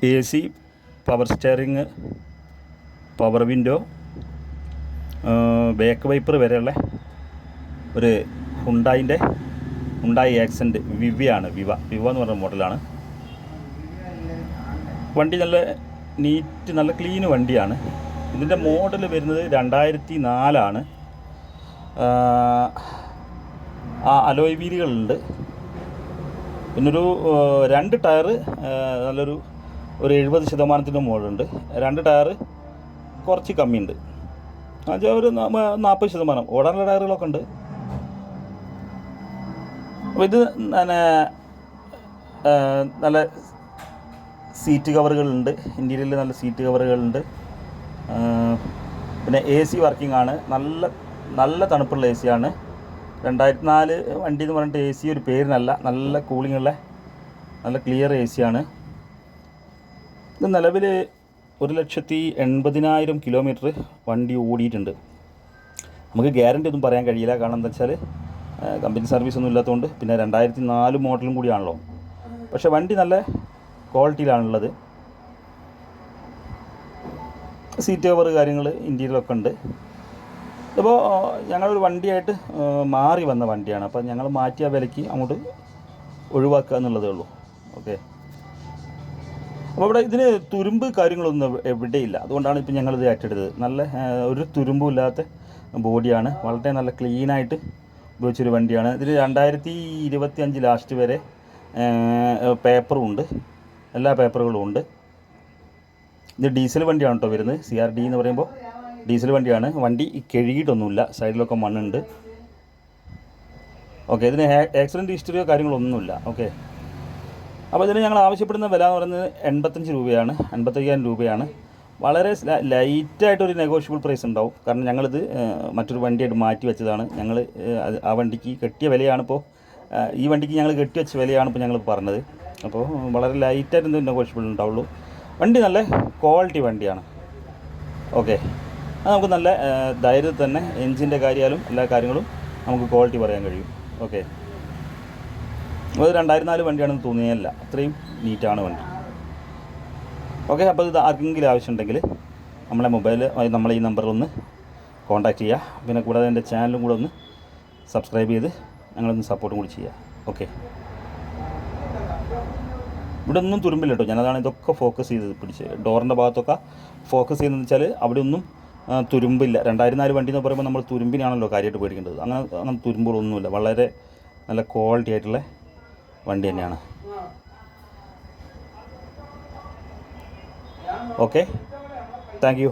AC, power steering, power window, back wiper വരെയുള്ള ഒരു Hyundai accent വിവ എന്ന് പറഞ്ഞ മോഡലാണ്. വണ്ടി നല്ല നീറ്റ്, നല്ല ക്ലീൻ വണ്ടിയാണ്. ഇതിൻ്റെ മോഡൽ വരുന്നത് 2004 അലോയ് വീലുകളുണ്ട്. പിന്നൊരു 2 ടയർ നല്ലൊരു 70% മുകളിലുണ്ട്. 2 ടയർ കുറച്ച് കമ്മിയുണ്ട്. എന്നുവെച്ചാൽ ഒരു 40% ഓടാനുള്ള ടയറുകളൊക്കെ ഉണ്ട്. അപ്പോൾ ഇത് നല്ല സീറ്റ് കവറുകളുണ്ട്. ഇൻറ്റീരിയറിൽ നല്ല സീറ്റ് കവറുകളുണ്ട്. പിന്നെ AC വർക്കിംഗ് ആണ്. നല്ല തണുപ്പുള്ള AC ആണ്. 2004 വണ്ടി എന്ന് പറഞ്ഞിട്ട് AC ഒരു പേരിനല്ല, നല്ല കൂളിംഗ് ഉള്ള നല്ല ക്ലിയർ AC ആണ്. ഇത് നിലവിൽ 1,80,000 കിലോമീറ്റർ വണ്ടി ഓടിയിട്ടുണ്ട്. നമുക്ക് ഗ്യാരണ്ടി ഒന്നും പറയാൻ കഴിയില്ല. കാരണം എന്താ വെച്ചാൽ കമ്പനി സർവീസൊന്നും ഇല്ലാത്തതുകൊണ്ട്. പിന്നെ 2004 മോഡലും കൂടിയാണല്ലോ. പക്ഷേ വണ്ടി നല്ല ക്വാളിറ്റിയിലാണുള്ളത്. സീറ്റ് കവർ കാര്യങ്ങൾ ഇൻറ്റീരിയറൊക്കെ ഉണ്ട്. ഇപ്പോൾ ഞങ്ങളൊരു വണ്ടിയായിട്ട് മാറി വന്ന വണ്ടിയാണ്. അപ്പോൾ ഞങ്ങൾ മാറ്റിയ വിലയ്ക്ക് അങ്ങോട്ട് ഒഴിവാക്കുക എന്നുള്ളതേ ഉള്ളൂ. ഓക്കെ. അപ്പോൾ ഇവിടെ ഇതിന് തുരുമ്പ് കാര്യങ്ങളൊന്നും എവിടെയില്ല. അതുകൊണ്ടാണ് ഇപ്പോൾ ഞങ്ങളിത് ഏറ്റെടുത്തത്. നല്ല ഒരു തുരുമ്പും ഇല്ലാത്ത ബോഡിയാണ്. വളരെ നല്ല ക്ലീനായിട്ട് ഉപയോഗിച്ചൊരു വണ്ടിയാണ്. ഇതിൽ 2025 ലാസ്റ്റ് വരെ പേപ്പറും ഉണ്ട്, എല്ലാ പേപ്പറുകളും ഉണ്ട്. ഇത് ഡീസൽ വണ്ടിയാണ് കേട്ടോ വരുന്നത്. CRD എന്ന് പറയുമ്പോൾ ഡീസൽ വണ്ടിയാണ്. വണ്ടി കഴുകിയിട്ടൊന്നുമില്ല, സൈഡിലൊക്കെ മണ്ണുണ്ട്. ഓക്കെ. ഇതിന് ആക്സിഡൻറ്റ് ഹിസ്റ്ററിയോ കാര്യങ്ങളൊന്നുമില്ല. ഓക്കെ. അപ്പോൾ ഇതിന് ഞങ്ങൾ ആവശ്യപ്പെടുന്ന വില എന്ന് പറയുന്നത് 85,000 രൂപയാണ്. വളരെ ലൈറ്റായിട്ടൊരു നെഗോഷ്യബിൾ പ്രൈസ് ഉണ്ടാവും. കാരണം ഞങ്ങളിത് മറ്റൊരു വണ്ടിയായിട്ട് മാറ്റി വെച്ചതാണ്. ഞങ്ങൾ ആ വണ്ടിക്ക് കെട്ടിയ വിലയാണിപ്പോൾ, ഈ വണ്ടിക്ക് ഞങ്ങൾ കെട്ടി വെച്ച വിലയാണ് ഇപ്പോൾ ഞങ്ങൾ പറഞ്ഞത്. അപ്പോൾ വളരെ ലൈറ്റായിട്ട് എന്തെങ്കിലും നെഗോഷ്യബിൾ ഉണ്ടാവുള്ളൂ. വണ്ടി നല്ല ക്വാളിറ്റി വണ്ടിയാണ്. ഓക്കെ. അത് നമുക്ക് നല്ല ധൈര്യത്തിൽ തന്നെ എൻജിൻ്റെ കാര്യമായാലും എല്ലാ കാര്യങ്ങളും നമുക്ക് ക്വാളിറ്റി പറയാൻ കഴിയും. ഓക്കെ. അത് 2004 വണ്ടിയാണെന്ന് തോന്നിയല്ല, അത്രയും നീറ്റാണ് വണ്ടി. ഓക്കെ. അപ്പോൾ ഇത് ആർക്കെങ്കിലും ആവശ്യമുണ്ടെങ്കിൽ നമ്മളെ ഈ നമ്പറിലൊന്ന് കോൺടാക്റ്റ് ചെയ്യുക. പിന്നെ കൂടാതെ എൻ്റെ ചാനലും കൂടെ ഒന്ന് സബ്സ്ക്രൈബ് ചെയ്ത് ഞങ്ങളൊന്ന് സപ്പോർട്ടും കൂടി ചെയ്യുക. ഓക്കെ. ഇവിടെ ഒന്നും തുരുമ്പില്ല കേട്ടോ. ഞാനതാണ് ഇതൊക്കെ ഫോക്കസ് ചെയ്ത് പിടിച്ച് ഡോറിൻ്റെ ഭാഗത്തൊക്കെ ഫോക്കസ് ചെയ്യുന്നതെന്ന് വെച്ചാൽ അവിടെ ഒന്നും തുരുമ്പില്ല. 2004 വണ്ടി എന്ന് പറയുമ്പോൾ നമ്മൾ തുരുമ്പിനാണല്ലോ കാര്യമായിട്ട് പേടിക്കേണ്ടത്. അങ്ങനെ തുരുമ്പുകളൊന്നുമില്ല. വളരെ നല്ല ക്വാളിറ്റി ആയിട്ടുള്ള വണ്ടി തന്നെയാണ്. ഓക്കെ. Thank you.